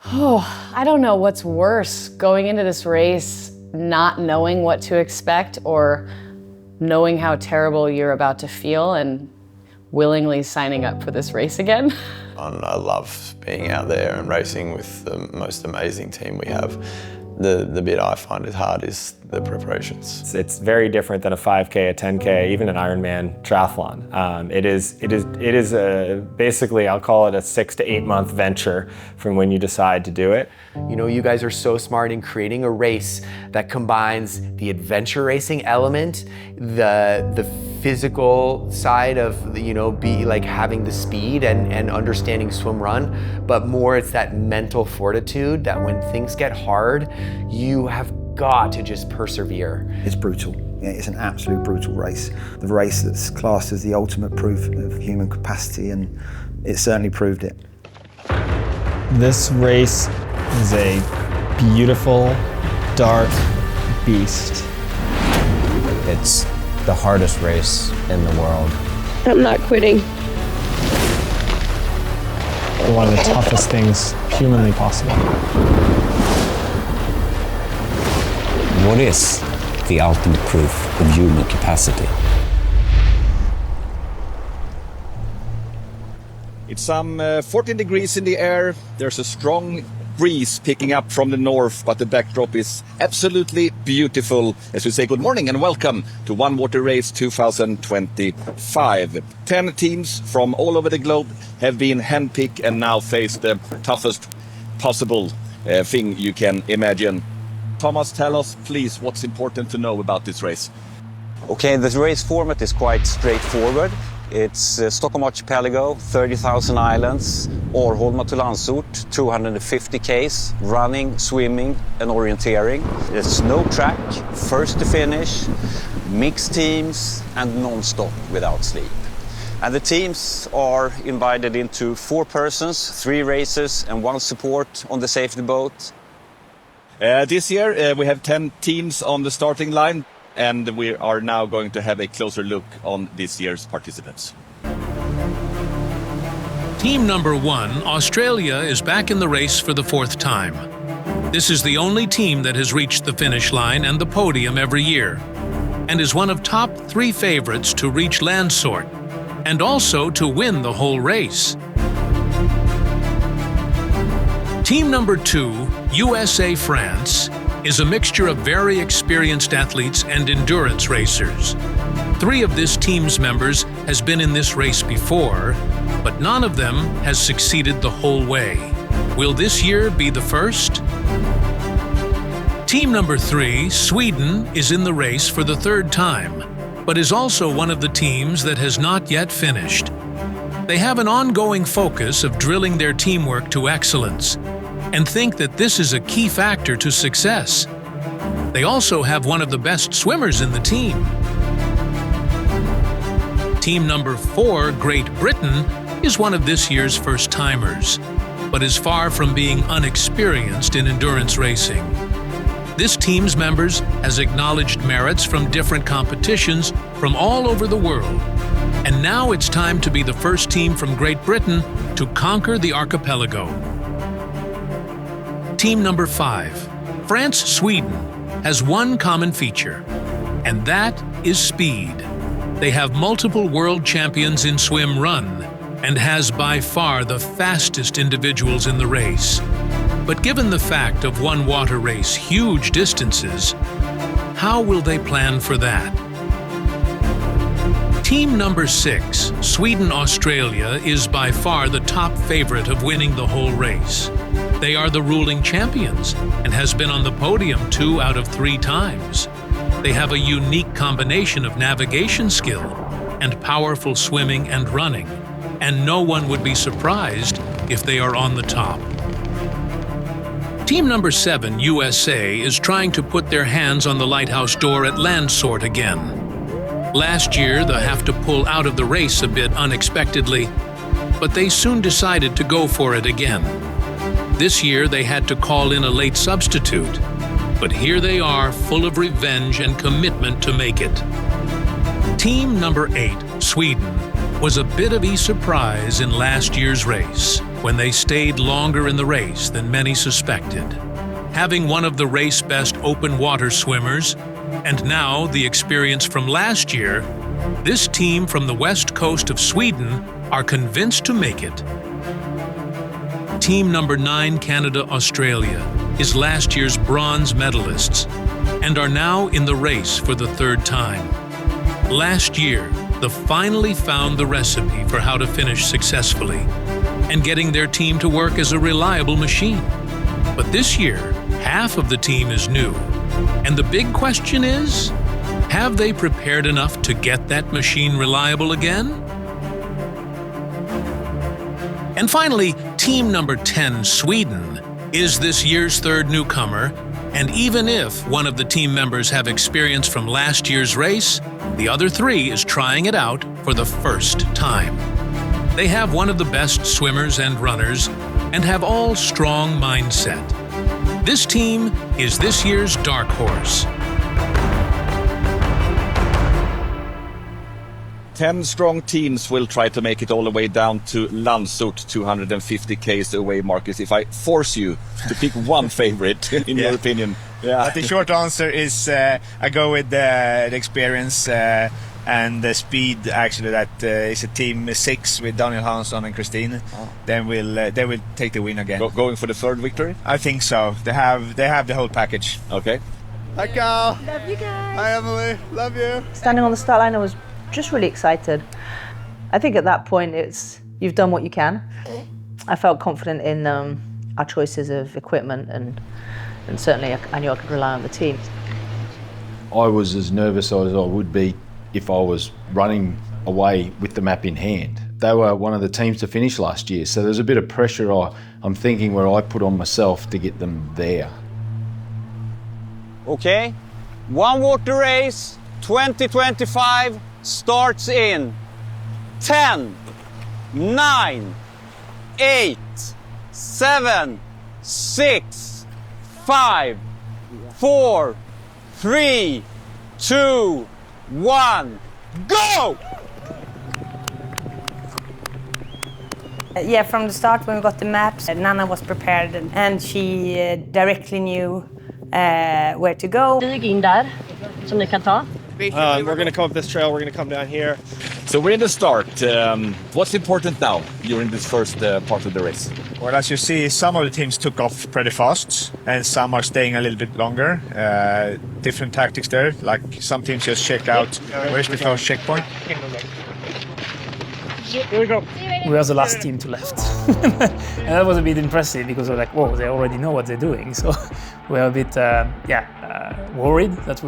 Oh, I don't know what's worse, going into this race not knowing what to expect or knowing how terrible you're about to feel and willingly signing up for this race again. I love being out there and racing with the most amazing team we have. The bit I find is hard is the preparations. It's very different than a 5K, a 10K, even an Ironman triathlon. It is basically, I'll call it a 6 to 8 month venture from when you decide to do it. You know, you guys are so smart in creating a race that combines the adventure racing element, the physical side of, you know, having the speed and understanding swim run, but more it's that mental fortitude that when things get hard, you have got to just persevere. It's brutal. Yeah, it's an absolute brutal race. The race that's classed as the ultimate proof of human capacity, and it certainly proved it. This race is a beautiful, dark beast. It's the hardest race in the world. I'm not quitting. One of the toughest things humanly possible. What is the ultimate proof of human capacity? It's some 14 degrees in the air. There's a strong breeze picking up from the north, but the backdrop is absolutely beautiful. As we say, good morning and welcome to One Water Race 2025. 10 teams from all over the globe have been handpicked and now face the toughest possible thing you can imagine. Thomas, tell us, please, what's important to know about this race? Okay, the race format is quite straightforward. It's Stockholm Archipelago, 30,000 islands, Arholma to Landsort, 250 Ks, running, swimming and orienteering. There's no track, first to finish, mixed teams and non-stop without sleep. And the teams are divided into 4 persons, 3 racers and 1 support on the safety boat. This year we have 10 teams on the starting line, and we are now going to have a closer look on this year's participants. Team number 1, Australia, is back in the race for the 4th time. This is the only team that has reached the finish line and the podium every year, and is one of top 3 favorites to reach Landsort, and also to win the whole race. Team number 2, USA France, is a mixture of very experienced athletes and endurance racers. 3 of this team's members has been in this race before, but none of them has succeeded the whole way. Will this year be the first? Team number 3, Sweden, is in the race for the 3rd time, but is also one of the teams that has not yet finished. They have an ongoing focus of drilling their teamwork to excellence, and think that this is a key factor to success. They also have one of the best swimmers in the team. Team number 4, Great Britain, is one of this year's first-timers, but is far from being unexperienced in endurance racing. This team's members has acknowledged merits from different competitions from all over the world, and now it's time to be the first team from Great Britain to conquer the archipelago. Team number 5, France-Sweden, has one common feature, and that is speed. They have multiple world champions in swim-run, and has by far the fastest individuals in the race. But given the fact of one water race huge distances, how will they plan for that? Team number 6, Sweden-Australia, is by far the top favorite of winning the whole race. They are the ruling champions and has been on the podium 2 out of 3 times. They have a unique combination of navigation skill and powerful swimming and running, and no one would be surprised if they are on the top. Team number 7, USA, is trying to put their hands on the lighthouse door at Landsort again. Last year, they have to pull out of the race a bit unexpectedly, but they soon decided to go for it again. This year, they had to call in a late substitute, but here they are, full of revenge and commitment to make it. Team number 8, Sweden, was a bit of a surprise in last year's race when they stayed longer in the race than many suspected. Having one of the race best open water swimmers, and now the experience from last year, this team from the west coast of Sweden are convinced to make it. Team number 9 Canada-Australia is last year's bronze medalists and are now in the race for the 3rd time. Last year, they finally found the recipe for how to finish successfully and getting their team to work as a reliable machine. But this year, half of the team is new. And the big question is, have they prepared enough to get that machine reliable again? And finally, team number 10, Sweden, is this year's 3rd newcomer, and even if one of the team members have experience from last year's race, the other 3 is trying it out for the first time. They have one of the best swimmers and runners, and have all strong mindset. This team is this year's dark horse. 10 strong teams will try to make it all the way down to Landsort, 250 k's away. Marcus, if I force you to pick one favorite, in your opinion. But the short answer is I go with the experience and the speed. Actually, that is a team 6 with Daniel Hansson and Christine. Then they will take the win again. Going for the 3rd victory? I think so. They have the whole package. Okay. Hi Carl. Love you guys. Hi Emily. Love you. Standing on the start line, I was just really excited. I think at that point you've done what you can. I felt confident in our choices of equipment and certainly I knew I could rely on the team. I was as nervous as I would be if I was running away with the map in hand. They were one of the teams to finish last year, so there's a bit of pressure I'm thinking where I put on myself to get them there. Okay, one water race 2025 starts in 10, 9, 8, 7, 6, 5, 4, 3, 2, 1, go! Yeah, from the start when we got the maps, Nanna was prepared and she directly knew where to go. We're going to come up this trail, we're going to come down here. So we're in the start. What's important now during this first part of the race? Well, as you see, some of the teams took off pretty fast and some are staying a little bit longer. Different tactics there, like some teams just check out where's the first checkpoint. Here we go. We were the last team to left. And that was a bit impressive because we're like, whoa, they already know what they're doing. So we're a bit, worried that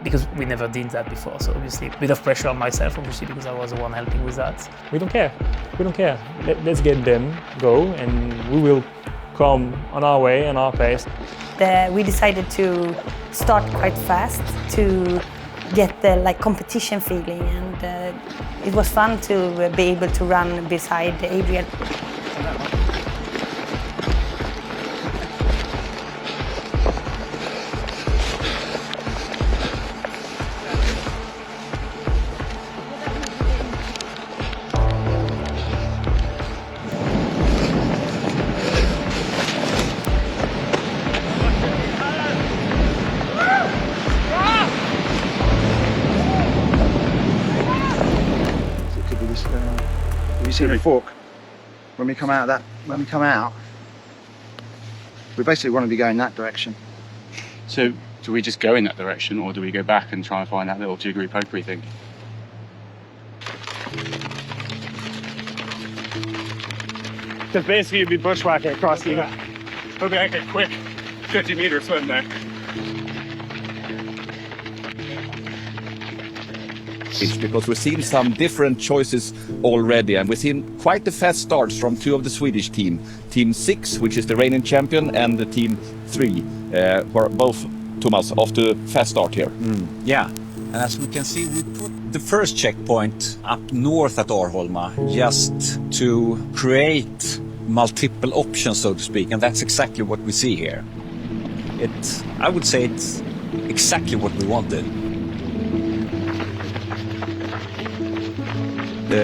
because we never did that before. So obviously a bit of pressure on myself, obviously, because I was the one helping with that. We don't care. We don't care. Let's get them go and we will come on our way and our pace. We decided to start quite fast to get the competition feeling, and it was fun to be able to run beside Adrian. See the fork when we come out we basically want to be going that direction. So do we just go in that direction or do we go back and try and find that little 2-degree pokery thing? Because basically you'd be bushwhacking across the okay, quick 50-meter swim there. Because we've seen some different choices already, and we've seen quite the fast starts from 2 of the Swedish team. Team 6, which is the reigning champion, and the Team 3, who are both, Thomas, off to fast start here. Yeah, and as we can see, we put the first checkpoint up north at Arholma just to create multiple options, so to speak, and that's exactly what we see here. I would say it's exactly what we wanted.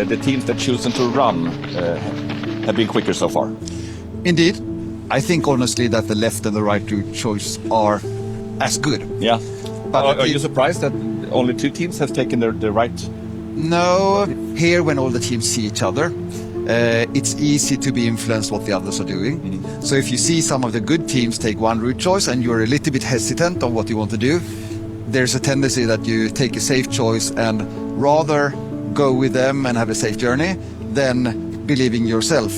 the teams that chosen to run have been quicker so far. Indeed. I think honestly that the left and the right route choice are as good. Yeah. But are you surprised that only 2 teams have taken the right? No. Here, when all the teams see each other, it's easy to be influenced what the others are doing. Mm-hmm. So if you see some of the good teams take one route choice and you're a little bit hesitant on what you want to do, there's a tendency that you take a safe choice and rather go with them and have a safe journey than believing yourself.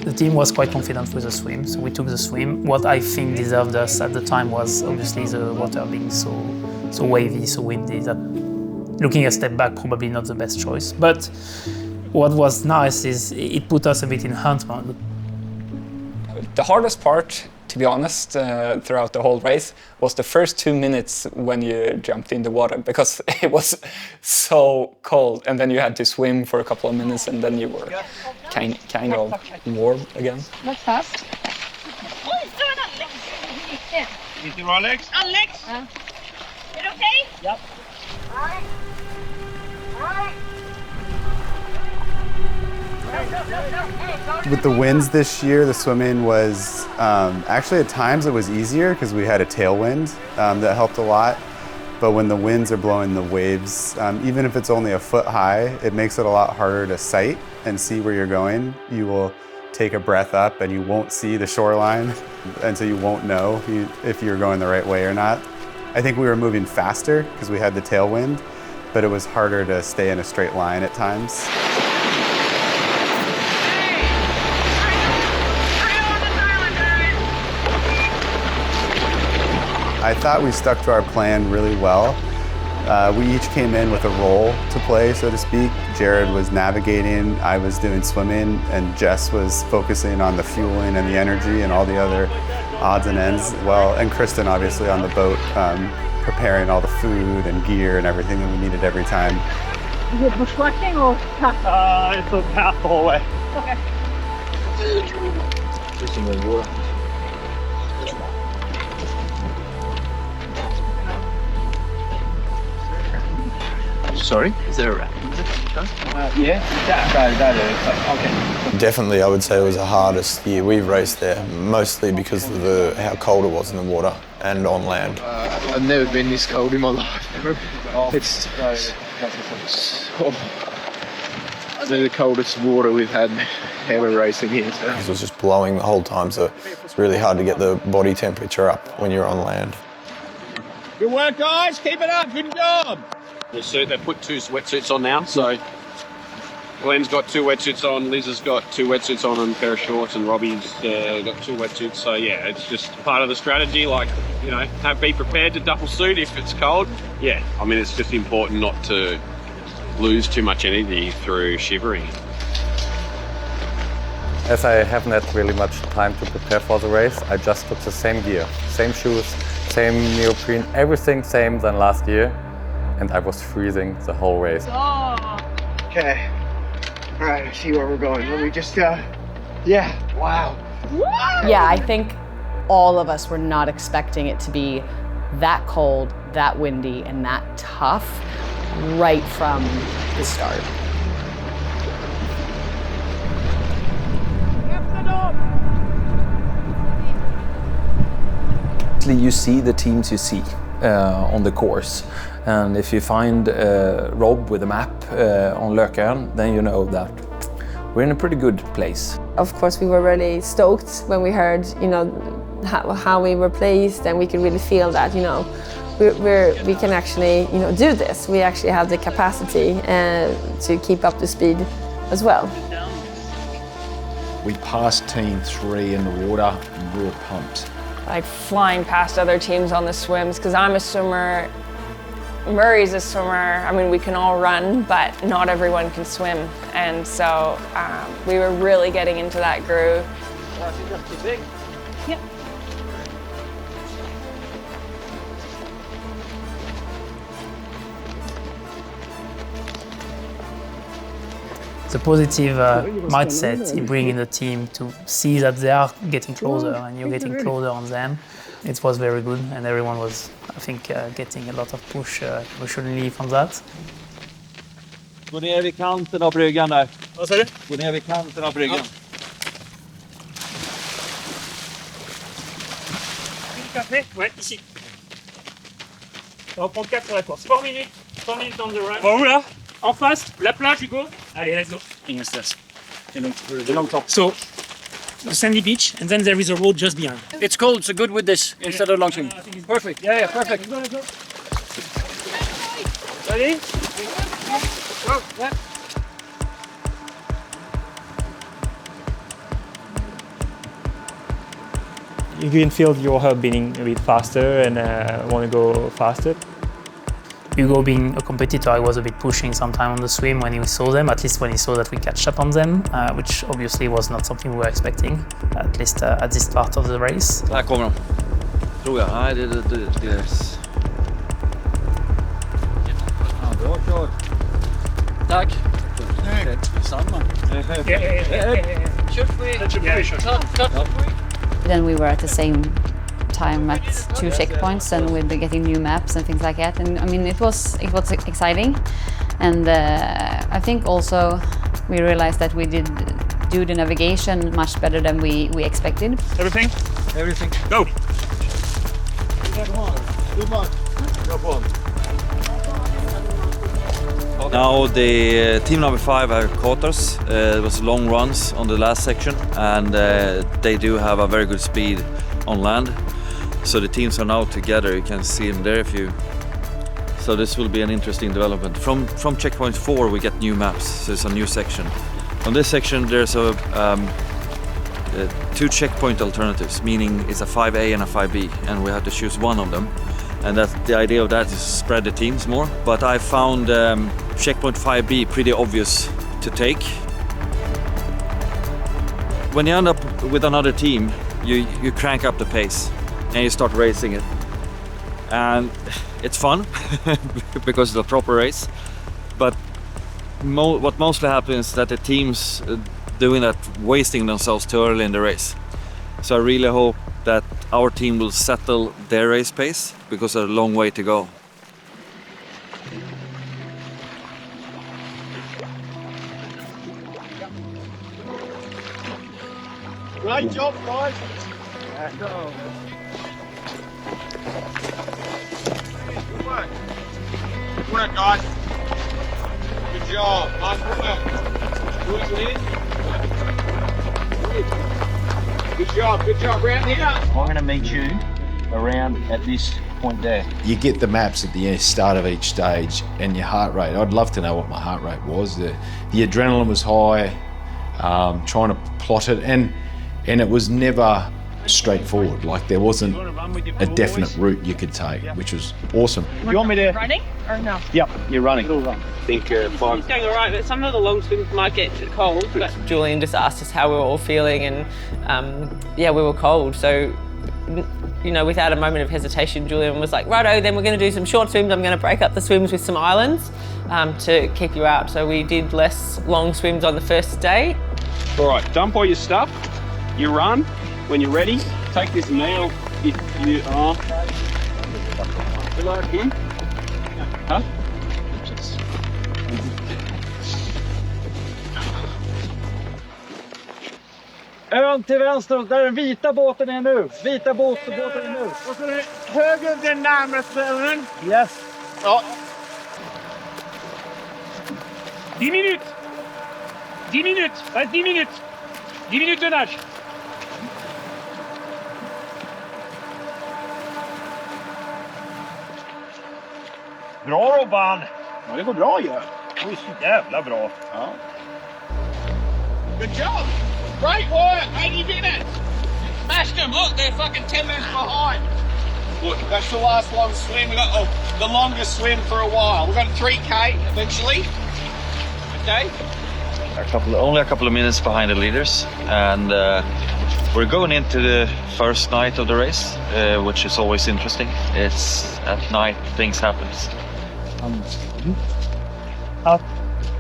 The team was quite confident with the swim, so we took the swim. What I think deserved us at the time was obviously the water being so wavy, so windy, that looking a step back, probably not the best choice. But what was nice is it put us a bit in hunt mode. The hardest part, to be honest, throughout the whole race was the first 2 minutes when you jumped in the water, because it was so cold, and then you had to swim for a couple of minutes, and then you were kind of warm again. That's fast. Oj, så är Alex. Yeah. Is it Alex? Alex! Är det okej? Yep. With the winds this year, the swimming was, actually at times it was easier because we had a tailwind that helped a lot. But when the winds are blowing the waves, even if it's only a foot high, it makes it a lot harder to sight and see where you're going. You will take a breath up and you won't see the shoreline, and so you won't know if you're going the right way or not. I think we were moving faster because we had the tailwind, but it was harder to stay in a straight line at times. I thought we stuck to our plan really well. We each came in with a role to play, so to speak. Jared was navigating, I was doing swimming, and Jess was focusing on the fueling and the energy and all the other odds and ends. Well, and Kristen obviously on the boat, preparing all the food and gear and everything that we needed every time. Is it bushwhacking or path? It's a path the whole way. Okay. Fishing with water. Sorry? Is there a raft? Yeah, that is. Okay. Definitely, I would say it was the hardest year we've raced there, mostly because of how cold it was in the water and on land. I've never been this cold in my life. It's the coldest water we've had ever racing here. So. It was just blowing the whole time, so it's really hard to get the body temperature up when you're on land. Good work, guys. Keep it up. Good job. They put 2 wetsuits on now, so Glenn's got 2 wetsuits on, Liz has got 2 wetsuits on and a pair of shorts, and Robbie's got 2 wetsuits. So yeah, it's just part of the strategy. Like, you know, be prepared to double suit if it's cold. Yeah, I mean, it's just important not to lose too much energy through shivering. As I haven't had really much time to prepare for the race, I just took the same gear, same shoes, same neoprene, everything same than last year. And I was freezing the whole race. Okay. All right, I see where we're going. Let me just, yeah, wow. Yeah, I think all of us were not expecting it to be that cold, that windy, and that tough right from the start. You see the teams you see on the course. And if you find Rob with a map on Lökön, then you know that we're in a pretty good place. Of course, we were really stoked when we heard, you know, how we were placed, and we could really feel that, you know, we can actually, you know, do this. We actually have the capacity to keep up the speed as well. We passed team 3 in the water and we were pumped. Like flying past other teams on the swims, because I'm a swimmer, Murray's a swimmer. I mean, we can all run, but not everyone can swim. And so we were really getting into that groove. I think that's too big. Yep. The positive mindset you bring in the team to see that they are getting closer and you're getting closer on them. it was very good, and everyone was, I think, getting a lot of push emotionally from that. Gå ner vid kanten av bryggan där. Vad sa du? Gå ner vid kanten av bryggan. Café? Ouais, ici. On va prendre 4 sur la course. 4 minutes. 4 minutes on the run. Bon, où là? En face, la plage, Hugo. Allez, let's go. Ingen stress. Det är långt hopp. So, the sandy beach, and then there is a road just behind. It's cold, so good with this instead of long swim. Perfect. Yeah, perfect. Let's go. Ready? Go. Yeah. You can feel your heart beating a bit faster and want to go faster. Hugo, being a competitor, I was a bit pushing sometime on the swim when he saw them, at least when he saw that we catch up on them, which obviously was not something we were expecting, at least at this part of the race. Här kommer de. Tror jag. Nej, det är... Ja, bra kört. Tack. Samma. Then we were at the same time at 2 checkpoints, and we'd be getting new maps and things like that. And I mean, it was exciting, and I think also we realized that we did do the navigation much better than we expected. Everything? Everything. Go! Now the team number 5 have caught us. It was long runs on the last section, and they do have a very good speed on land. So the teams are now together. You can see them there if you. So this will be an interesting development. From checkpoint 4 we get new maps. So it's a new section. On this section there's a 2 checkpoint alternatives, meaning it's a 5A and a 5B, and we have to choose one of them. And the idea of that is to spread the teams more. But I found checkpoint 5B pretty obvious to take. When you end up with another team, you crank up the pace and you start racing it. And it's fun because it's a proper race. But what mostly happens is that the teams doing that, wasting themselves too early in the race. So I really hope that our team will settle their race pace, because there's a long way to go. Great job, guys. Good work. Good work, guys. Good job. Nice work. Good job, round here. I'm going to meet you around at this point there. You get the maps at the start of each stage and your heart rate. I'd love to know what my heart rate was. The adrenaline was high, trying to plot it, and it was never straightforward. Like, there wasn't a definite route you could take, which was awesome. You want me to... Running or no? Yep, you're running. I think 5. It's going all right, but some of the long swims might get cold. But Julian just asked us how we were all feeling, and yeah, we were cold. So, you know, without a moment of hesitation, Julian was like, righto, then we're going to do some short swims. I'm going to break up the swims with some islands to keep you out. So we did less long swims on the first day. All right, dump all your stuff. You run. When you're ready, take this meal if you are. Huh? Ön till vänster, där den vita båten är nu. Vita båten är nu. Och så höger den närmaste ön. Yes. Ja. 10 minutes. 10 minutes. Reste 10 minutes. 10 minutes de nage. Bra Robban! Ja, det går bra ju. Det är så jävla bra. Ja. Good job! Great work! 80 minutes! Smashed them! Look, they're fucking 10 minutes behind. Look, that's the last long swim. We got the longest swim for a while. We've got a 3K eventually. Okay? Only a couple of minutes behind the leaders, and we're going into the first night of the race, which is always interesting. It's at night things happen.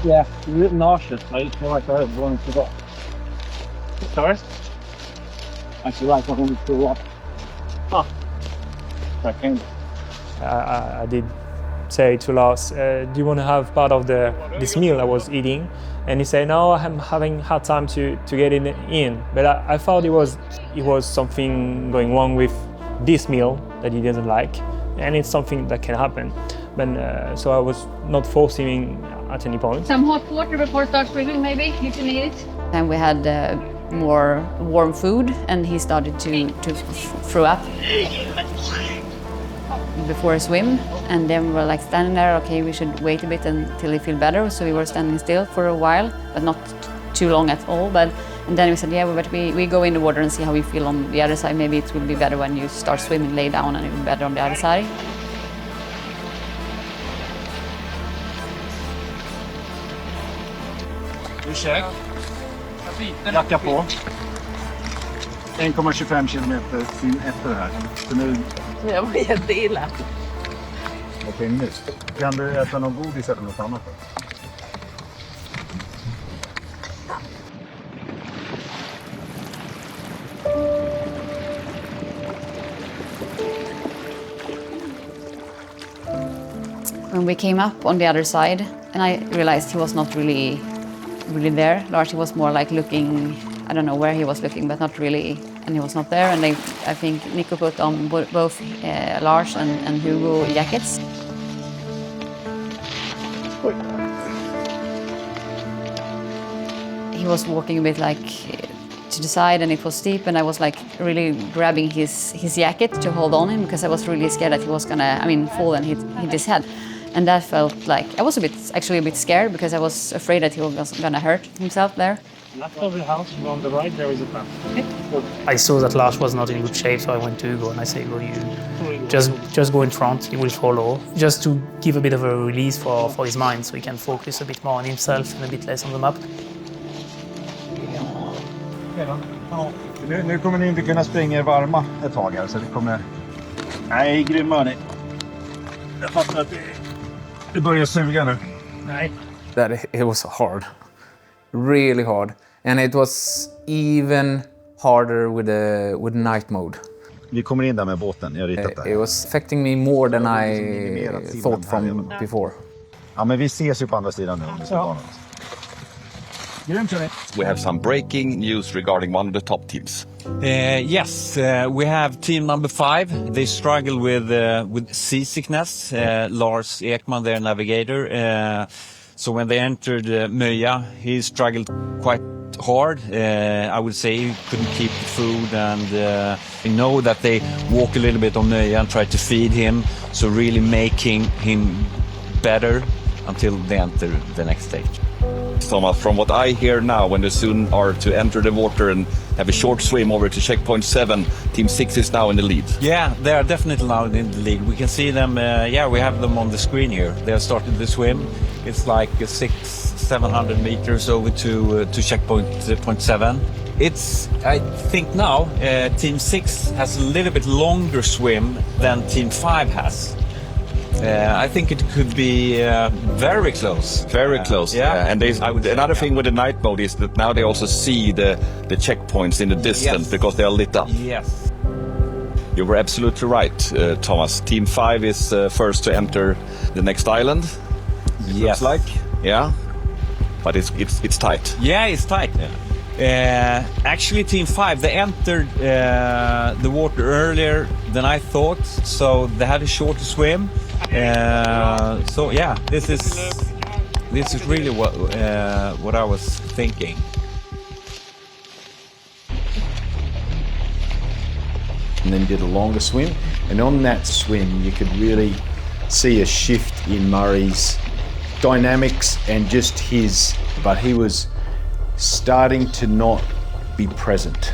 Yeah, a little nauseous. I just feel like I have one to go. Sorry? I feel like I want to throw up. I did say to Lars, do you want to have part of this meal I was eating? And he said, no, I'm having hard time to get it in. But I thought it was something going wrong with this meal that he doesn't like, and it's something that can happen. But so I was not forcing him at any point. Some hot water before start swimming, maybe, if you need it. And we had more warm food, and he started to throw up before a swim. And then we were like standing there, okay, we should wait a bit until he feels better. So we were standing still for a while, but not too long at all. And then we said, yeah, but we go in the water and see how we feel on the other side. Maybe it will be better when you start swimming, lay down, and it will be better on the other side. Ursäkta. Jacka på. 1,25 kilometer efter det här. Så nu... Jag var jätteilla. Okej, nu. Kan du äta någon godis eller något annat? When we came up on the other side, and I realized he was not really there. Lars, he was more like looking, I don't know where he was looking, but not really, and he was not there. And I think Nico put on both Lars and Hugo jackets. He was walking a bit like to the side, and it was steep, and I was like really grabbing his jacket to hold on him because I was really scared that he was gonna, fall and hit his head. And that felt like, I was actually a bit scared because I was afraid that he was gonna hurt himself there. Left of the house, on the right, there is a path. I saw that Lars was not in good shape, so I went to Hugo and I said, Hugo, you just go in front, he will follow. Just to give a bit of a release for his mind, so he can focus a bit more on himself and a bit less on the map. Nu kommer ni inte kunna springa er varma ett tag här, så det kommer... Nej, grymma ni. Jag fattar att det börjar suga nu. Nej. That it was hard. Really hard. And it was even harder with night mode. Vi kommer in där med båten, jag har ritat där. It was affecting me more than I thought from before. Ja, men vi ses ju på andra sidan nu. Ja. We have some breaking news regarding one of the top teams. Yes, we have team number 5. They struggle with seasickness. Lars Ekman, their navigator. So when they entered Möja, he struggled quite hard. I would say he couldn't keep the food, and we know that they walk a little bit on Möja and try to feed him. So really making him better until they enter the next stage. Thomas, from what I hear now, when they soon are to enter the water and have a short swim over to checkpoint 7, Team 6 is now in the lead. Yeah, they are definitely now in the lead. We can see them, we have them on the screen here. They have started the swim. It's like 600-700 meters over to checkpoint point 7. It's, I think now, Team 6 has a little bit longer swim than Team 5 has. I think it could be very close. Very close. Yeah. And another thing with the night mode is that now they also see the checkpoints in the distance, because they are lit up. Yes. You were absolutely right, Thomas. Team 5 is first to enter the next island. Yes. Looks like. Yeah. But it's tight. Yeah, it's tight. Yeah. Actually, Team 5, they entered the water earlier than I thought, so they had a shorter swim. So yeah, this is really what I was thinking. And then did a longer swim, and on that swim you could really see a shift in Murray's dynamics and just his, but he was starting to not be present.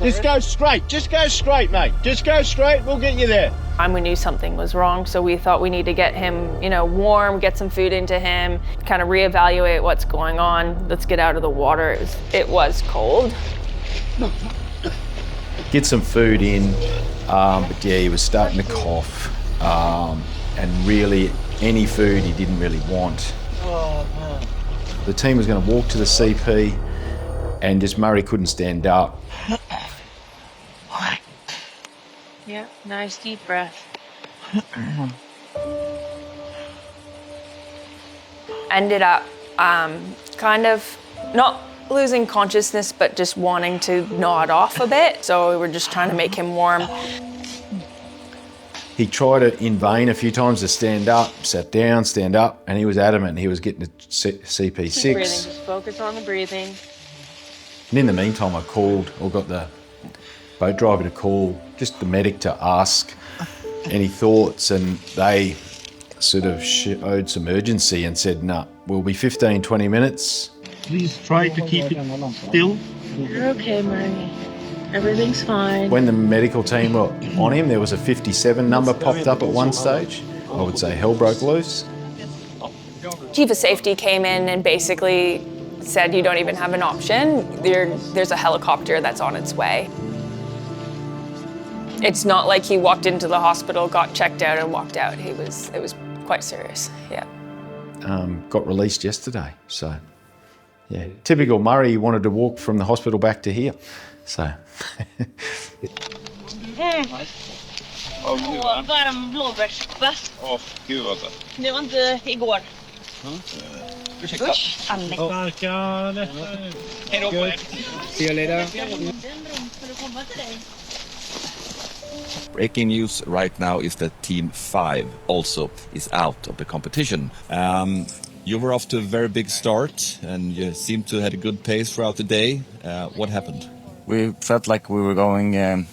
Just go straight, mate. Just go straight, we'll get you there. We knew something was wrong, so we thought we need to get him, warm, get some food into him, kind of reevaluate what's going on. Let's get out of the water. It was cold. Get some food in, but yeah, he was starting to cough, and really any food he didn't really want. The team was going to walk to the CP, and just Murray couldn't stand up. Yeah, nice deep breath. Ended up kind of not losing consciousness, but just wanting to nod off a bit. So we were just trying to make him warm. He tried it in vain a few times to stand up, sat down, stand up, and he was adamant he was getting to CP6. Keep breathing, just focus on the breathing. And in the meantime, I called, or got the boat driver to call just the medic to ask any thoughts, and they sort of showed some urgency and said, "No, we'll be 15, 20 minutes. Please try to keep it still. You're okay, Murray. Everything's fine. When the medical team were on him, there was a 57 number popped up at one stage. I would say hell broke loose. Chief of Safety came in and basically said, you don't even have an option. There's a helicopter that's on its way. It's not like he walked into the hospital, got checked out and walked out. It was quite serious, yeah. Got released yesterday, so yeah. Typical Murray, he wanted to walk from the hospital back to here, so. Varm blåbärssoppa. Gud vad gott. Det var inte igår. Ursäkta. Usch, Alex. Hej då på er. See you later. Breaking news right now is that Team 5 also is out of the competition. You were off to a very big start and you seemed to have a good pace throughout the day. What happened? We felt like we were going,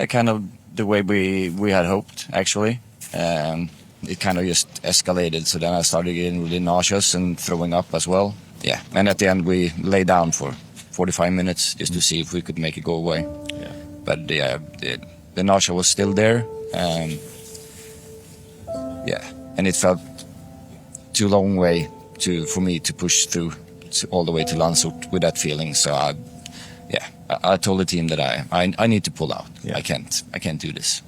kind of the way we had hoped, actually. It kind of just escalated, so then I started getting really nauseous and throwing up as well. Yeah, and at the end we lay down for 45 minutes just to see if we could make it go away. Yeah. But yeah, the nausea was still there. And it felt too long way for me to push through all the way to Landsort with that feeling. So I told the team that I need to pull out. Yeah. I can't do this.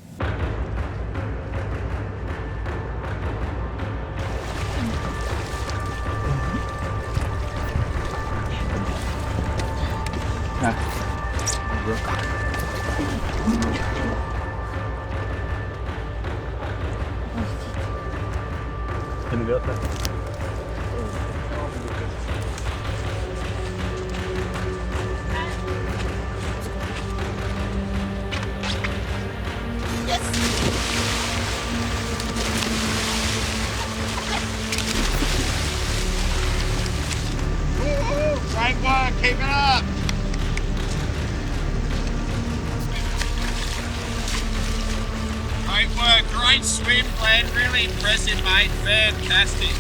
Kan du veta? Great work, keep it up. Great work, great swim plan, really impressive, mate. Fantastic.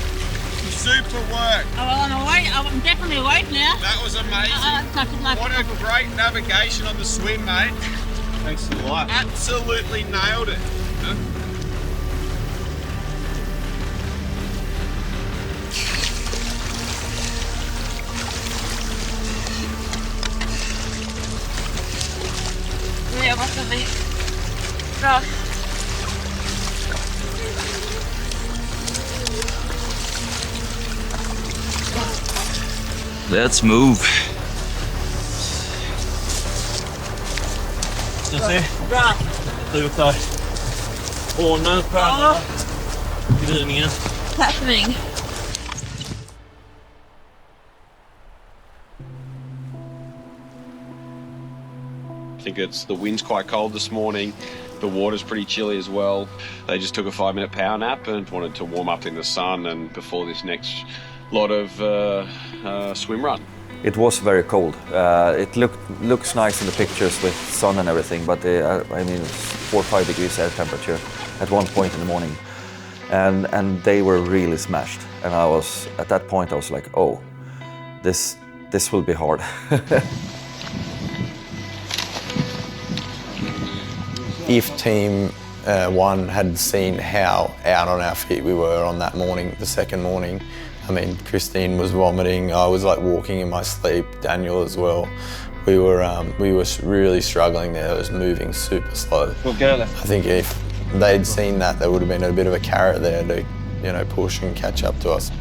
Super work. Oh, well, I'm definitely awake now. That was amazing. What a great navigation on the swim, mate. Thanks a lot. Absolutely nailed it. Jag var för mig. Bra. Let's move. Ska se. Bra. Ut där. Ordna stjärnorna. Gryningen. Happening. I think the wind's quite cold this morning. The water's pretty chilly as well. They just took a 5-minute power nap and wanted to warm up in the sun and before this next lot of swim run. It was very cold. It looks nice in the pictures with sun and everything, but it's 4 or 5 degrees air temperature at one point in the morning, and they were really smashed. And at that point I was like, oh, this will be hard. If Team 1 had seen how out on our feet we were on that morning, the second morning, I mean, Christine was vomiting, I was like walking in my sleep, Daniel as well. We were really struggling there, it was moving super slow. I think if they'd seen that, there would have been a bit of a carrot there to, push and catch up to us.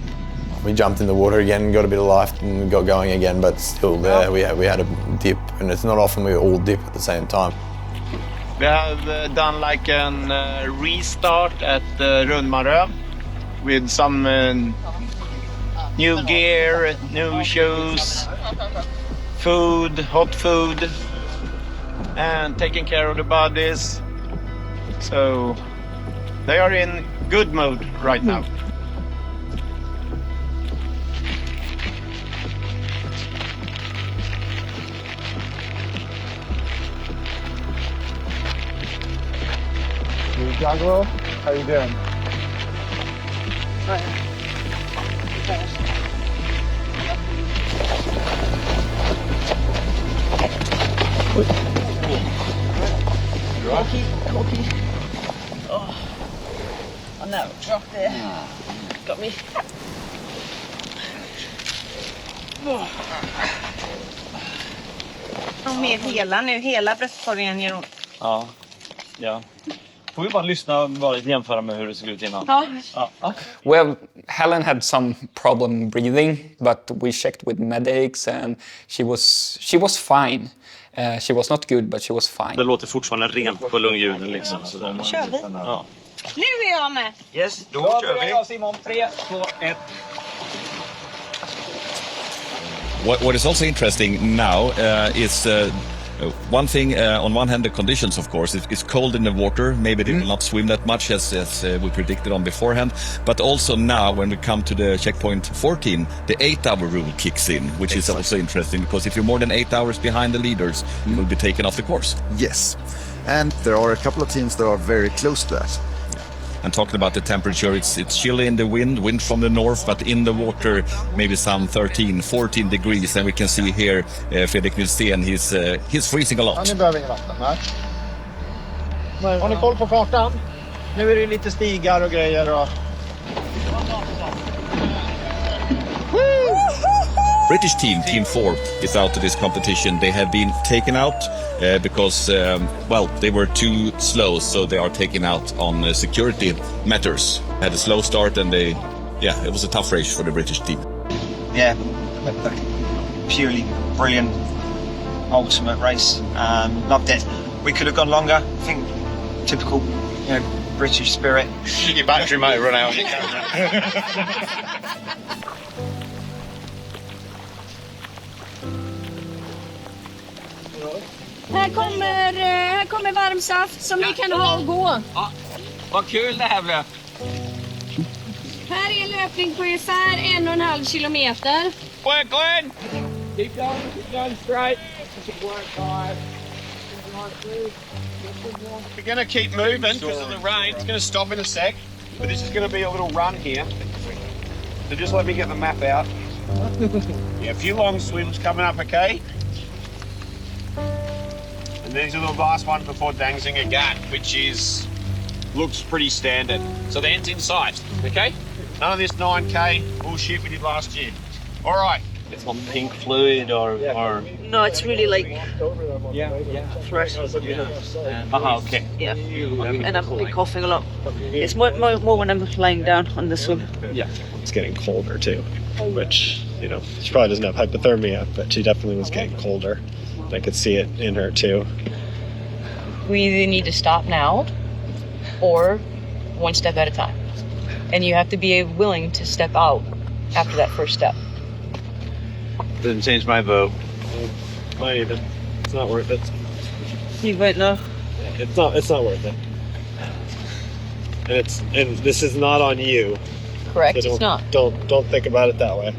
We jumped in the water again, got a bit of life and got going again, but still there, we had a dip, and it's not often we all dip at the same time. We have done like a restart at Rundmarö with some new gear, new shoes, food, hot food, and taking care of the bodies. So they are in good mode right now. Jaguar, how you doing? Cocky. Oh no, drop there. Got me. Med hela nu, hela bröstkorgen gör ont. Ja. Får vi bara lyssna och bara jämföra med hur det såg ut innan? Ja. Well, Helen had some problem breathing, but we checked with medics and she was fine. She was not good, but she was fine. Det låter fortfarande rent på lungljuden liksom. Så Då kör vi. Ja. Nu är jag med. Yes, då kör vi. Simon, 3, 2, 1. What is also interesting now is one thing. On one hand, the conditions, of course, it's cold in the water. Maybe they will not swim that much as we predicted on beforehand. But also now, when we come to the checkpoint 14, the 8-hour rule kicks in, which is also interesting because if you're more than 8 hours behind the leaders, you will be taken off the course. Yes, and there are a couple of teams that are very close to that. And talking about the temperature, it's chilly in the wind from the north, but in the water maybe some 13, 14 degrees. And we can see here Fredrik Nilsén, he's freezing a lot. Ni behöver ingen vatten, nej. Har ni koll på kartan? Nu är det lite stigar och grejer och... British team 4, is out of this competition. They have been taken out because, they were too slow, so they are taken out on security matters. Had a slow start and it was a tough race for the British team. Yeah, purely brilliant, ultimate race. Loved it. We could have gone longer. I think typical, British spirit. Your battery might run out. Här kommer varm saft som ni kan ha och gå. Ja, vad kul det här blev. Här är en löpning på ungefär 1,5 kilometer. Work, Glenn! Keep going straight. We're going to keep moving because of the rain. It's going to stop in a sec, but this is going to be a little run here. So just let me get the map out. A few long swims coming up, okay? And these are the last one before Dangzinger Gat, which looks pretty standard. So the end's in sight, okay? None of this 9K bullshit we did last year. All right. It's not pink fluid or... No, it's really like fresh. Okay. Yeah, and I've been coughing a lot. It's more when I'm lying down on the swim. Yeah, it's getting colder too, which, she probably doesn't have hypothermia, but she definitely was getting colder. I could see it in her too. We either need to stop now or one step at a time. And you have to be willing to step out after that first step. Didn't change my vote. Might even. It's not worth it. You vote no? It's not worth it. And this is not on you. Correct, So it's not. Don't think about it that way.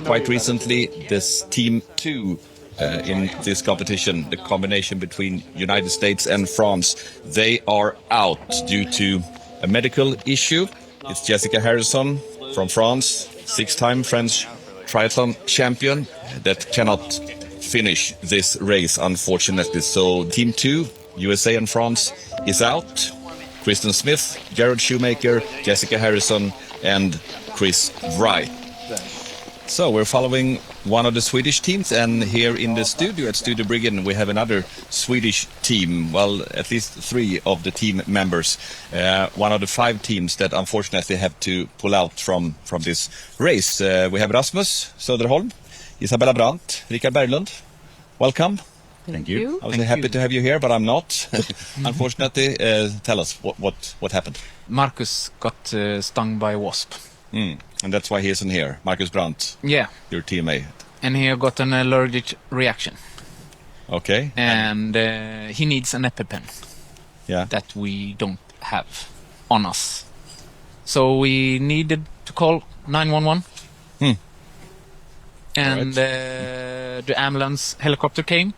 Quite recently, this team 2 in this competition, the combination between United States and France, they are out due to a medical issue. It's Jessica Harrison from France, 6-time French triathlon champion, that cannot finish this race, unfortunately. So Team 2, USA and France, is out. Kristen Smith, Jared Shoemaker, Jessica Harrison and Chris Wright. So we're following one of the Swedish teams, and here in the studio at Studio Briggen we have another Swedish team, well, at least 3 of the team members, one of the 5 teams that unfortunately have to pull out from this race. We have Rasmus Söderholm, Isabella Brandt, Rickard Berglund. Welcome. Thank you. I was happy to have you here, but I'm not. Unfortunately, tell us what happened. Marcus got stung by a wasp. And that's why he isn't here. Marcus Brandt. Yeah. Your teammate. And he got an allergic reaction. Okay. And he needs an EpiPen. Yeah. That we don't have on us. So we needed to call 911. And the ambulance helicopter came.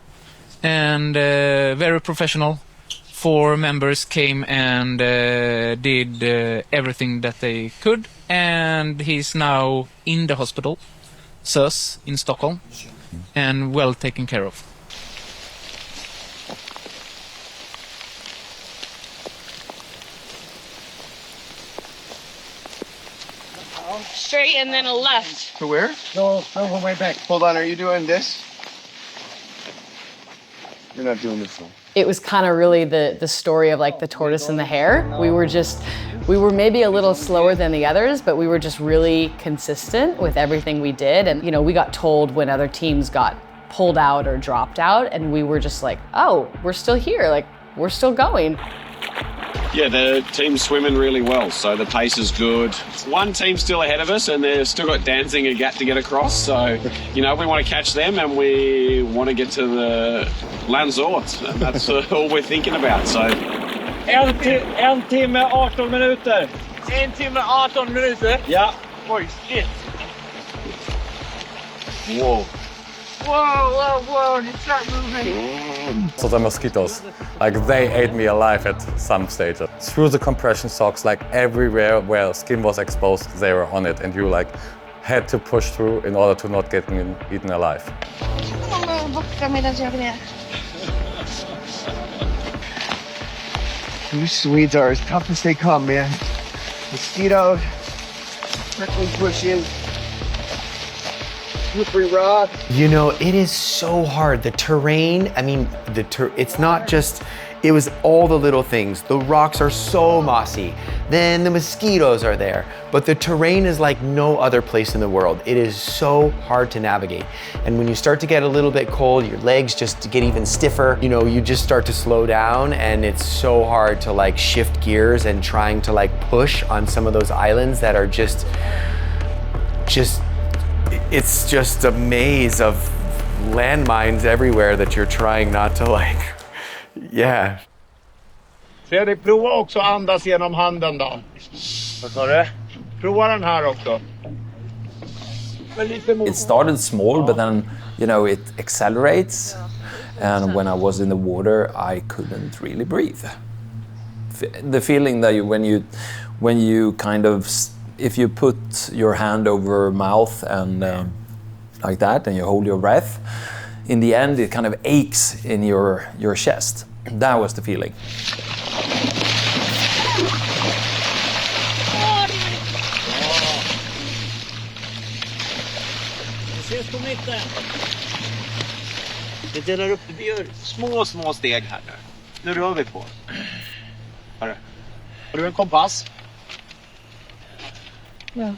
And very professional. 4 members came and did everything that they could, and he's now in the hospital, SÖS, in Stockholm, and well taken care of. Straight and then a left. To where? No, on my back. Hold on, are you doing this? You're not doing this one. It was kind of really the story of like the tortoise and the hare. We were maybe a little slower than the others, but we were just really consistent with everything we did. And, you know, we got told when other teams got pulled out or dropped out, and we were just like, oh, we're still here, like, we're still going. Yeah, the team's swimming really well, so the pace is good. One team's still ahead of us, and they've still got Danzig and Gat to get across. So, you know, we want to catch them, and we want to get to the Landsort. And that's all we're thinking about. So, En timme, 18 minuter. 1 timme, 18 minuter? Ja. Oj, shit. Whoa. Whoa, it's not moving. So the mosquitoes, like they ate me alive at some stage. Through the compression socks, like everywhere where skin was exposed, they were on it, and you like had to push through in order to not get eaten alive. You Swedes are as tough as they come, man. Mosquitoes, prickly bushes, slippery rock. You know, it is so hard. The terrain, I mean, it's not just, it was all the little things. The rocks are so mossy. Then the mosquitoes are there. But the terrain is like no other place in the world. It is so hard to navigate. And when you start to get a little bit cold, your legs just get even stiffer. You know, you just start to slow down, and it's so hard to like shift gears and trying to like push on some of those islands that are just it's just a maze of landmines everywhere that you're trying not to like, yeah. Fredrik, prova också andas genom handen då. Vad sa du? Prova den här också. It started small, but then, you know, it accelerates. And when I was in the water, I couldn't really breathe. The feeling that when you kind of, if you put your hand over mouth and like that, and you hold your breath, in the end it kind of aches in your chest. That was the feeling. Vi ses på mitten. Vi delar upp det. Vi gör små steg här nu. Nu rör vi på. Har du en kompass? Ja.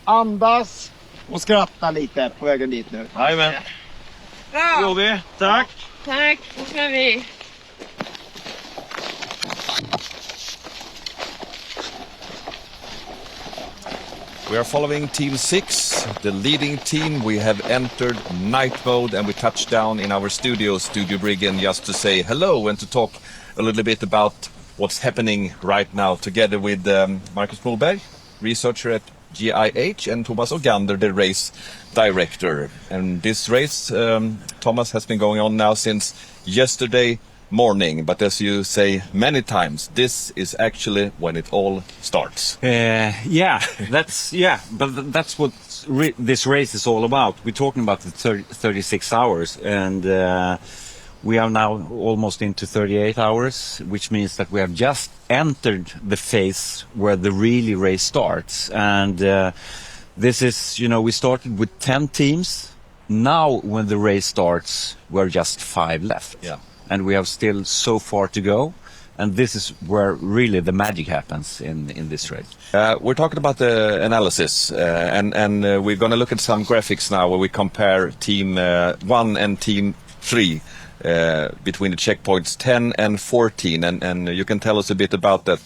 Andas och skratta lite på vägen dit nu. Jajamän. Bra! Går vi. Tack. Tack, då ska vi. We are following Team 6, the leading team. We have entered night mode, and we touched down in our Studio Briggen, just to say hello and to talk a little bit about what's happening right now, together with Marcus Moberg, researcher at GIH, and Thomas Ogander, the race director. And this race, Thomas, has been going on now since yesterday morning, but as you say many times, this is actually when it all starts. But that's what this race is all about. We're talking about the 36 hours, and we are now almost into 38 hours, which means that we have just entered the phase where the really race starts. And This is, you know, we started with 10 teams. Now, when the race starts, we're just 5 left. Yeah. And we have still so far to go. And this is where really the magic happens in this race. We're talking about the analysis, and we're going to look at some graphics now where we compare Team 1 and Team 3 between the checkpoints 10 and 14. And you can tell us a bit about that,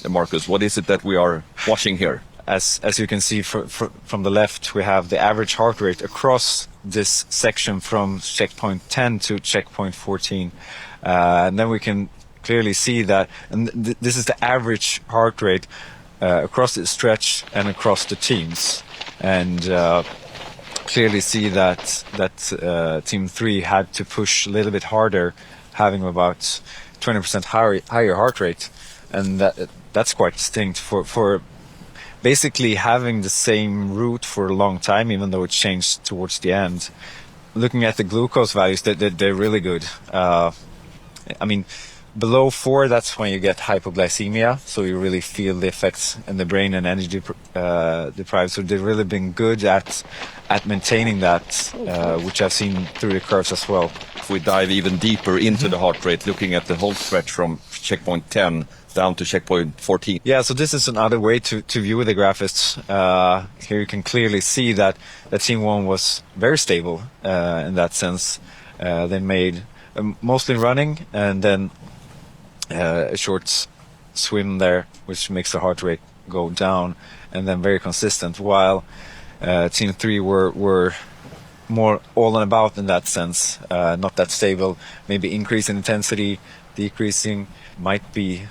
Marcus. What is it that we are watching here? As you can see from the left, we have the average heart rate across this section from checkpoint 10 to checkpoint 14. And then we can clearly see that, and this is the average heart rate across the stretch and across the teams. And clearly see that Team 3 had to push a little bit harder, having about 20% higher heart rate. And that's quite distinct for basically having the same route for a long time, even though it changed towards the end. Looking at the glucose values, they're really good. I mean, below 4, that's when you get hypoglycemia, so you really feel the effects in the brain and energy deprived. So they've really been good at maintaining that, which I've seen through the curves as well. If we dive even deeper into the heart rate, looking at the whole stretch from checkpoint 10 down to checkpoint 14. Yeah, so this is another way to view the graphics. Here you can clearly see that Team 1 was very stable in that sense. They made mostly running and then a short swim there, which makes the heart rate go down, and then very consistent, while Team 3 were more all and about in that sense, not that stable, maybe increase in intensity, decreasing, might be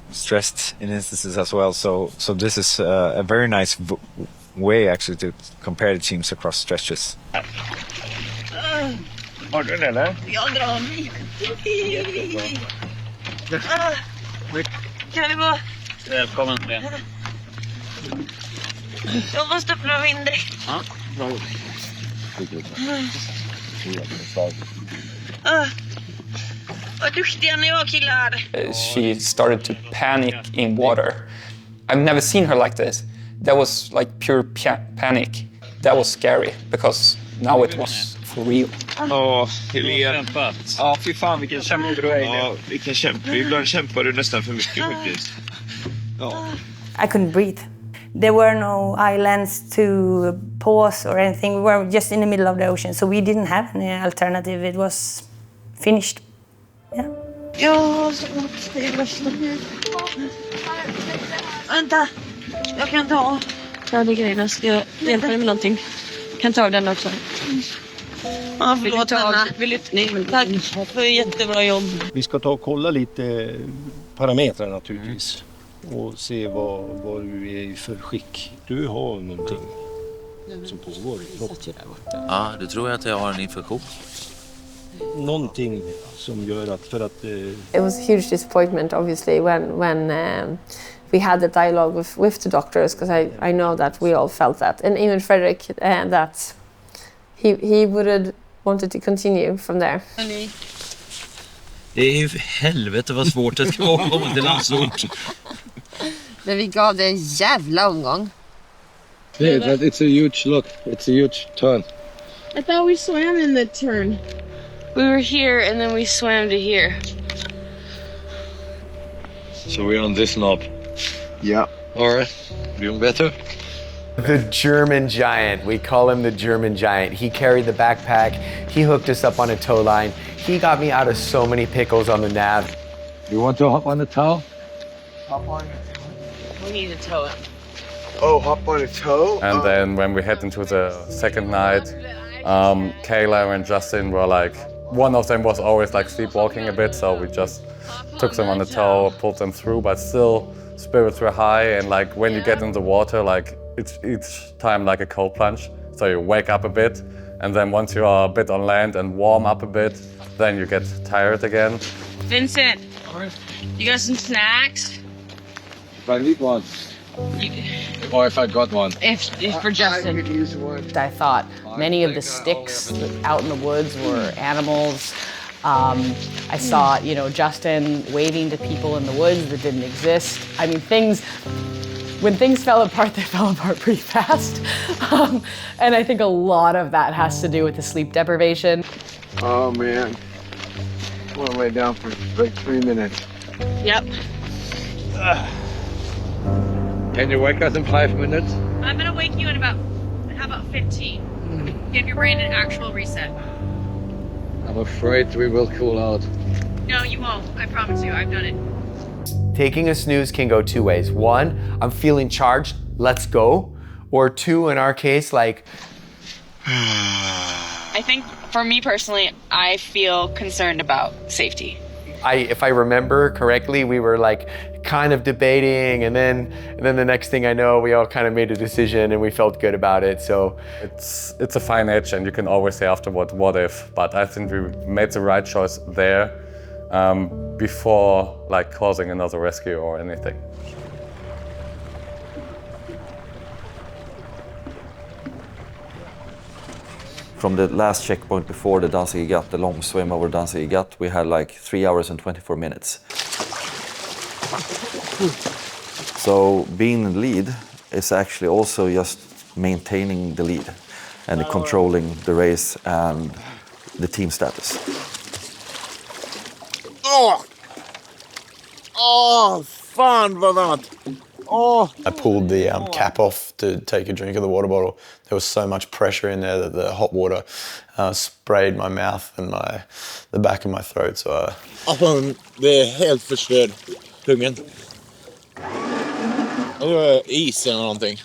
stressed in instances as well. So this is a very nice way actually to compare the teams across stretches. Har du den eller? Jag drar mig. Kan vi gå? Välkommen igen. Jag måste öppna vindräkt. Ja, bra gjort. Vad duktiga ni var, killar. She started to panic in water. I've never seen her like this. That was like pure panic. That was scary because now it was for real. Ja, Helene. Ja, fy fan vilken kämpa du är. Ja, vilken kämpa. Ibland kämpar du nästan för mycket faktiskt. Ja. I couldn't breathe. There were no islands to pause or anything. We were just in the middle of the ocean, so we didn't have any alternative. It was finished. Yeah. Ja, så det är värsta nu. Vänta, jag kan ta. Ja, det är grejerna. Ska jag hjälpa dig med någonting? Kan ta av den också. Ja, förlåt Anna. Tack för jättebra jobb. Vi ska ta och kolla lite parametrar naturligtvis. Och se vad du är i för skick. Du har någonting som pågår i kroppen. Ja, du tror att jag har en infektion. Någonting som gör att It was a huge disappointment, obviously, when we had the dialogue with the doctors, because I know that we all felt that, and even Frederick, that he would have wanted to continue from there. Det är ju helvete vad svårt det ska vara att komma till landsort. Men vi gav det en jävla omgång. Yeah, it's a huge look. It's a huge turn. I thought we swam in the turn. We were here and then we swam to here. So we're on this knob. Yeah. All right. Doing better? The German giant. We call him the German giant. He carried the backpack. He hooked us up on a tow line. He got me out of so many pickles on the nav. You want to hop on the tow? Hop on. We need to tow it. Oh, hop on a tow? And then when we head into the second night, Kayla and Justin were like, one of them was always like sleepwalking a bit, so we just took them on the tow, pulled them through, but still spirits were high, and like when you get in the water, like it's each time like a cold plunge. So you wake up a bit, and then once you are a bit on land and warm up a bit, then you get tired again. Vincent, you got some snacks? If I need one. Or if I got one. If for Justin. I could use one. I thought many of the sticks out in the woods were animals. I saw, Justin waving to people in the woods that didn't exist. I mean, things When things fell apart, they fell apart pretty fast. And I think a lot of that has to do with the sleep deprivation. Oh man. Went way down for like 3 minutes. Yep. Can you wake us in 5 minutes? I'm gonna wake you in about, how about 15? Give your brain an actual reset. I'm afraid we will cool out. No, you won't. I promise you, I've done it. Taking a snooze can go two ways. One, I'm feeling charged, let's go. Or two, in our case, like... I think for me personally, I feel concerned about safety. If I remember correctly, we were like kind of debating, and then the next thing I know, we all kind of made a decision and we felt good about it. So it's a fine edge, and you can always say afterward, what if? But I think we made the right choice there before like causing another rescue or anything. From the last checkpoint before the Danzig Gat, the long swim over Danzig Gat, we had like 3 hours and 24 minutes. So being in the lead is actually also just maintaining the lead and controlling the race and the team status. Fan vad varmt! I pulled the cap off to take a drink of the water bottle. There was so much pressure in there that the hot water sprayed my mouth and the back of my throat. So det är helt förstörd, pungen. Is eller någonting.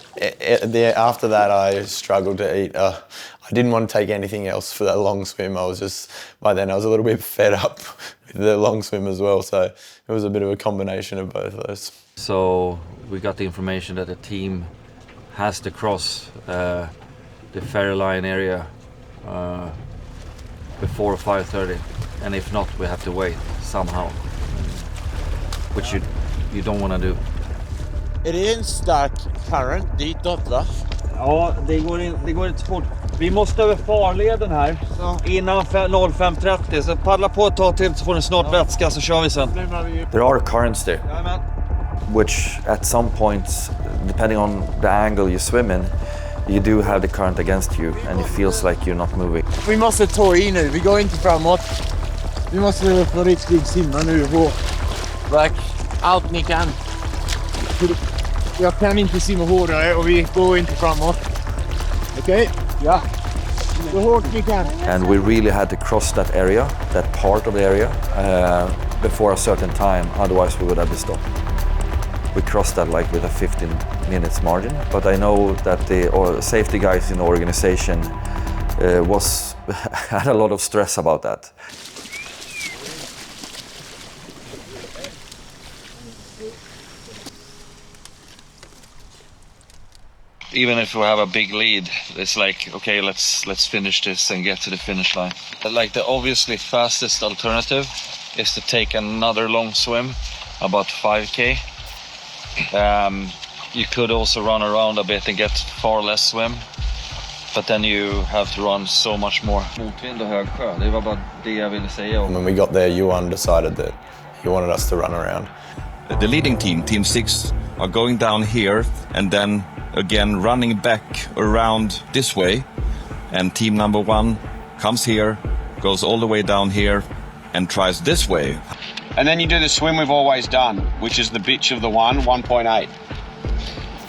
After that I struggled to eat. I didn't want to take anything else for that long swim. By then I was a little bit fed up with the long swim as well. So it was a bit of a combination of both of those. So we got the information that the team has to cross the ferry line area before 5:30, and if not, we have to wait somehow, which you don't want to do. Är det en stark current ditåt va? Ja, det går inte fort. Vi måste över farleden här innan 05:30, så paddla på ett tag till så får ni snart vätska så kör vi sen. There are currents there, which at some points, depending on the angle you swim in, you do have the current against you and it feels like you're not moving. Vi måste ta i nu, vi går inte framåt. Vi måste få riktigt simma nu och allt ni kan. Jag kan inte simma hårdare och vi går inte framåt. Okej? Ja. Så hårt ni kan. And we really had to cross that area, that part of the area, before a certain time, otherwise we would have been stopped. We crossed that like with a 15 minutes margin, but I know that the safety guys in the organization had a lot of stress about that. Even if we have a big lead, it's like, okay, let's finish this and get to the finish line. Like the obviously fastest alternative is to take another long swim, about 5K. You could also run around a bit and get far less swim, but then you have to run so much more. Motvind och hög sjö, det var bara det jag ville säga. When we got there, Johan decided that he wanted us to run around. The leading team, Team 6, are going down here and then again running back around this way, and team number 1 comes here, goes all the way down here and tries this way. And then you do the swim we've always done, which is the bitch of the 1.8.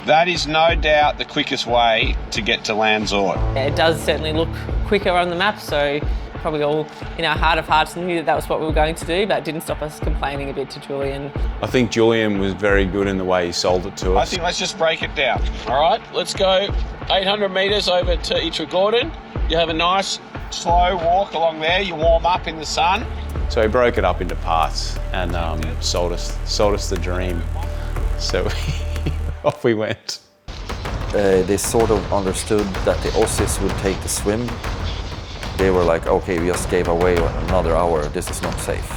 That is no doubt the quickest way to get to Lanzarote. It does certainly look quicker on the map, so probably all in our heart of hearts knew that was what we were going to do, but it didn't stop us complaining a bit to Julian. I think Julian was very good in the way he sold it to us. I think let's just break it down. All right, let's go 800 metres over to Gordon. You have a nice slow walk along there. You warm up in the sun. So he broke it up into parts and sold us the dream. So off we went. They sort of understood that the Aussies would take the swim. They were like, okay, we just gave away another hour, this is not safe.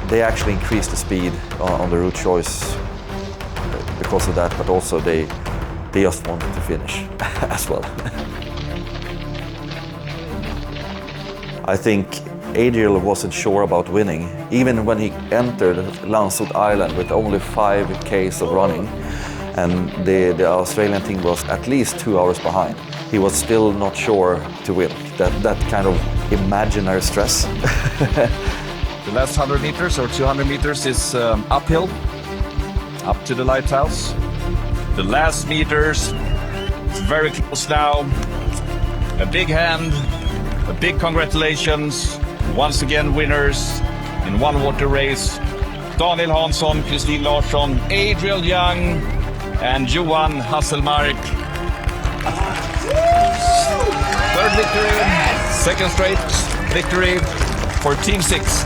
They actually increased the speed on the route choice because of that, but also they just wanted to finish as well. I think Adriel wasn't sure about winning, even when he entered Lanzarote Island with only 5 Ks of running, and the Australian team was at least 2 hours behind. He was still not sure to win. That kind of imaginary stress. The last 100 meters or 200 meters is uphill, up to the lighthouse. The last meters, it's very close now. A big hand, a big congratulations. Once again, winners in one water race. Daniel Hansson, Kristin Larsson, Adriel Young, and Johan Hasselmark. Third victory, second straight victory for Team 6.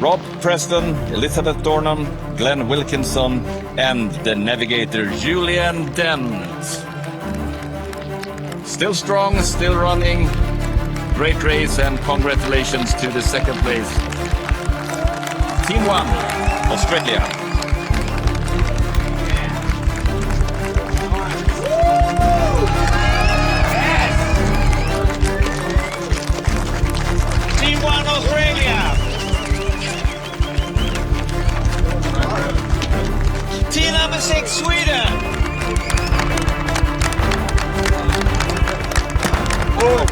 Rob Preston, Elizabeth Dornan, Glenn Wilkinson, and the navigator Julian Dent. Still strong, still running. Great race, and congratulations to the second place. Team 1, Australia. Team 1 Australia. Team number 6 Sweden. Oh.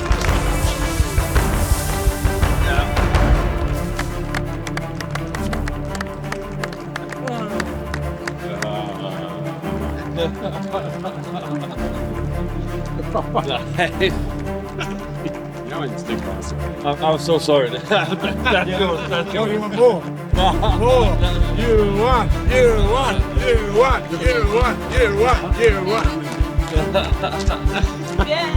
I'm so sorry. That's good. Go even more. More. You won. You won. You won. You won. You won. You won. Yeah.